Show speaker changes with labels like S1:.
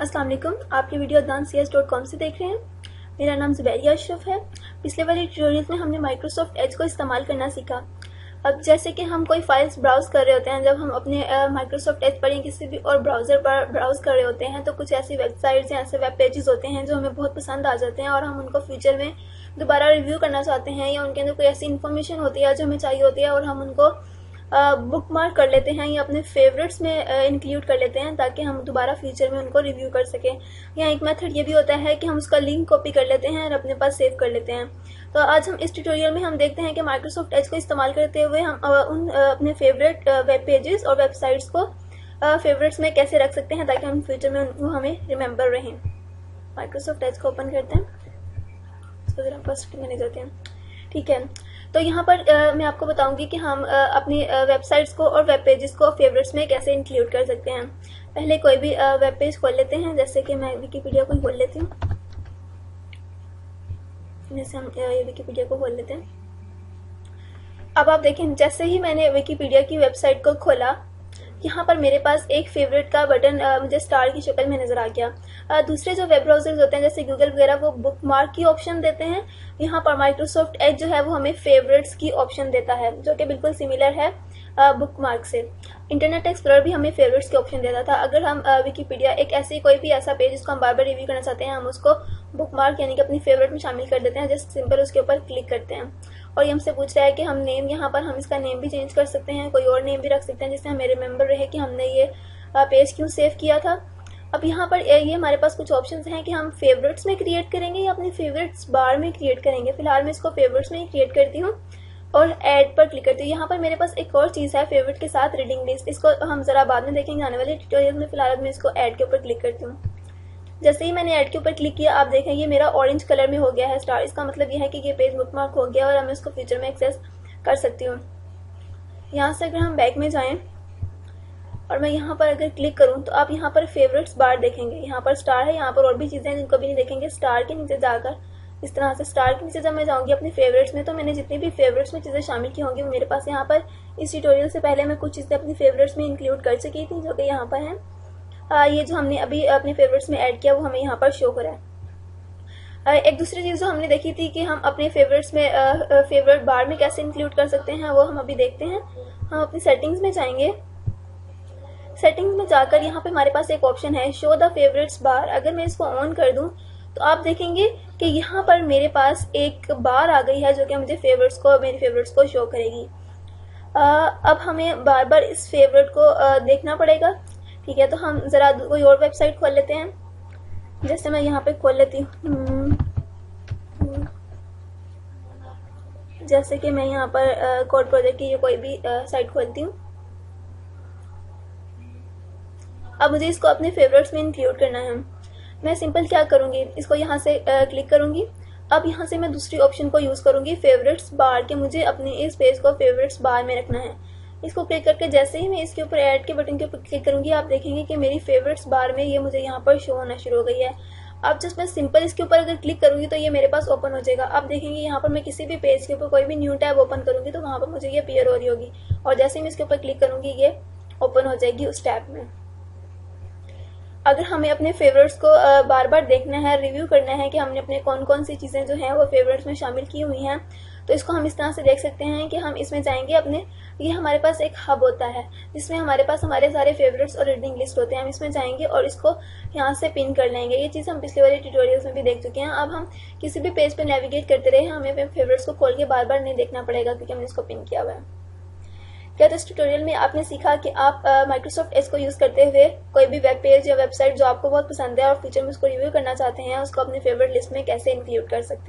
S1: अस्सलाम वालेकुम। आप ये वीडियो advancedcs.com से देख रहे हैं। मेरा नाम ज़ुबैरिया अशरफ है। पिछले वाले ट्यूटोरियल में हमने माइक्रोसॉफ्ट एज को इस्तेमाल करना सीखा। अब जैसे कि हम कोई फाइल्स ब्राउज़ कर रहे होते हैं, जब हम अपने माइक्रोसॉफ्ट एज पर या किसी भी और ब्राउज़र पर ब्राउज़ कर रहे होते हैं, तो कुछ ऐसी वेबसाइट्स या ऐसे वेब पेजेस होते हैं जो हमें बहुत पसंद आ जाते हैं और हम उनको फ्यूचर में दोबारा रिव्यू करना चाहते हैं, या उनके अंदर कोई ऐसी इन्फॉर्मेशन होती है जो हमें चाहिए होती है और हम उनको बुक मार्क कर लेते हैं या अपने फेवरेट्स में इंक्लूड कर लेते हैं ताकि हम दोबारा फ्यूचर में उनको रिव्यू कर सकें। या एक मेथड ये भी होता है कि हम उसका लिंक कॉपी कर लेते हैं और अपने पास सेव कर लेते हैं। तो आज हम इस ट्यूटोरियल में हम देखते हैं कि माइक्रोसॉफ्ट एज को इस्तेमाल करते हुए हम उन अपने फेवरेट वेब पेजेस और वेबसाइट्स को फेवरेट्स में कैसे रख सकते हैं ताकि हम फ्यूचर में उनको हमें रिमेंबर रहें। माइक्रोसॉफ्ट एज को ओपन करते हैं, इसको जरा फर्स्ट में ले जाते हैं। ठीक है, तो यहाँ पर मैं आपको बताऊंगी कि हम अपनी वेबसाइट्स को और वेब पेजेस को फेवरेट्स में कैसे इंक्लूड कर सकते हैं। पहले कोई भी वेब पेज खोल लेते हैं, जैसे कि मैं विकीपीडिया को खोल लेती हूँ। जैसे हम ये विकीपीडिया को खोल लेते हैं। अब आप देखें, जैसे ही मैंने विकीपीडिया की वेबसाइट को खोला, यहाँ पर मेरे पास एक फेवरेट का बटन मुझे स्टार की शक्ल में नजर आ गया। दूसरे जो वेब ब्राउजर्स होते हैं जैसे गूगल वगैरह, वो बुक मार्क की ऑप्शन देते हैं। यहाँ पर माइक्रोसॉफ्ट एज जो है वो हमें फेवरेट्स की ऑप्शन देता है, जो कि बिल्कुल सिमिलर है बुक मार्क से। इंटरनेट एक्सप्लोरर भी हमें फेवरेट्स की ऑप्शन देता था। अगर हम विकीपीडिया एक ऐसी कोई भी ऐसा पेज जिसको हम बार बार रिव्यू करना चाहते हैं, हम उसको बुक मार्क यानी कि अपनी फेवरेट में शामिल कर देते हैं। जस्ट सिंपल उसके ऊपर क्लिक करते हैं और ये हमसे पूछ रहा है कि हम नेम, यहाँ पर हम इसका नेम भी चेंज कर सकते हैं, कोई और नेम भी रख सकते हैं जिससे हमें रिमेंबर रहे कि हमने ये पेज क्यों सेव किया था। अब यहाँ पर ये हमारे पास कुछ ऑप्शंस हैं कि हम फेवरेट्स में क्रिएट करेंगे या अपनी फेवरेट्स बार में क्रिएट करेंगे। फिलहाल मैं इसको फेवरेट्स में ही क्रिएट करती हूँ और ऐड पर क्लिक करती हूँ। यहाँ पर मेरे पास एक और चीज़ है फेवरेट के साथ रीडिंग लिस्ट, इसको हम जरा बाद में देखेंगे आने वाले ट्यूटोरियल में। फिलहाल मैं इसको ऐड के ऊपर क्लिक करती हूँ। जैसे ही मैंने ऐड के ऊपर क्लिक किया, आप देखें ये मेरा ऑरेंज कलर में हो गया है स्टार। इसका मतलब ये है कि ये पेज बुकमार्क हो गया और मैं इसको फ्यूचर में एक्सेस कर सकती हूँ। यहाँ से अगर हम बैक में जाएं और मैं यहाँ पर अगर क्लिक करूँ तो आप यहाँ पर फेवरेट्स बार देखेंगे। यहाँ पर स्टार है, यहाँ पर और भी चीज़ें हैं जिनको भी नहीं देखेंगे। स्टार के नीचे जाकर इस तरह से स्टार के नीचे जब मैं जाऊँगी अपने फेवरेट्स में, तो मैंने जितनी भी फेवरेट्स में चीज़ें शामिल की होंगी वो मेरे पास यहाँ पर इस ट्यूटोरियल से पहले मैं कुछ चीज़ें अपनी फेवरेट्स में इंक्लूड कर चुकी थी, जो कि यहाँ पर हैं। ये जो हमने अभी अपने फेवरेट्स में ऐड किया वो हमें यहाँ पर शो हो रहा है। एक दूसरी चीज़ जो हमने देखी थी कि हम अपने फेवरेट्स में फेवरेट बार में कैसे इंक्लूड कर सकते हैं, वो हम अभी देखते हैं। हम अपनी सेटिंग्स में जाएंगे। सेटिंग्स में जाकर यहाँ पे हमारे पास एक ऑप्शन है शो द फेवरेट्स बार। अगर मैं इसको ऑन कर दूं तो आप देखेंगे कि यहाँ पर मेरे पास एक बार आ गई है जो कि मुझे मेरी फेवरेट्स को शो करेगी। अब हमें बार बार इस फेवरेट को देखना पड़ेगा। ठीक है, तो हम जरा कोई और वेबसाइट खोल लेते हैं। जैसे मैं यहाँ पे खोल लेती हूँ, जैसे कि मैं यहाँ पर कोड प्रोजेक्ट की कोई भी साइट खोलती हूँ। अब मुझे इसको अपने फेवरेट्स में इंक्लूड करना है। मैं सिंपल क्या करूँगी, इसको यहाँ से क्लिक करूँगी। अब यहाँ से मैं दूसरी ऑप्शन को यूज़ करूँगी फेवरेट्स बार के, मुझे अपने इस पेज को फेवरेट्स बार में रखना है। इसको क्लिक करके जैसे ही मैं इसके ऊपर ऐड के बटन के ऊपर क्लिक करूंगी, आप देखेंगे कि मेरी फेवरेट्स बार में ये मुझे यहाँ पर शो होना शुरू हो गई है। अब जस्ट मैं सिंपल इसके ऊपर अगर क्लिक करूंगी तो ये मेरे पास ओपन हो जाएगा। आप देखेंगे यहाँ पर मैं किसी भी पेज के ऊपर कोई भी न्यू टैब ओपन करूंगी तो वहाँ पर मुझे ये अपीयर हो रही होगी, और जैसे ही मैं इसके ऊपर क्लिक करूंगी ये ओपन हो जाएगी उस टैब में। अगर हमें अपने फेवरेट्स को बार बार देखना है, रिव्यू करना है कि हमने अपने कौन कौन सी चीज़ें जो हैं वो फेवरेट्स में शामिल की हुई हैं, तो इसको हम इस तरह से देख सकते हैं कि हम इसमें जाएंगे अपने, ये हमारे पास एक हब होता है जिसमें हमारे पास हमारे सारे फेवरेट्स और रीडिंग लिस्ट होते हैं। हम इसमें जाएंगे और इसको यहाँ से पिन कर लेंगे। ये चीज़ हम पिछले वाले ट्यूटोरियल्स में भी देख चुके हैं। अब हम किसी भी पेज पे नेविगेट करते रहे, हमें अपने फेवरेट्स को खोल के बार बार नहीं देखना पड़ेगा क्योंकि हमने इसको पिन किया हुआ है। क्या तो इस ट्यूटोरियल में आपने सीखा कि आप माइक्रोसॉफ्ट एज को यूज़ करते हुए कोई भी वेब पेज या वेबसाइट जो आपको बहुत पसंद है और फ्यूचर में उसको रिव्यू करना चाहते हैं, उसको अपने फेवरेट लिस्ट में कैसे इंक्लूड कर सकते हैं।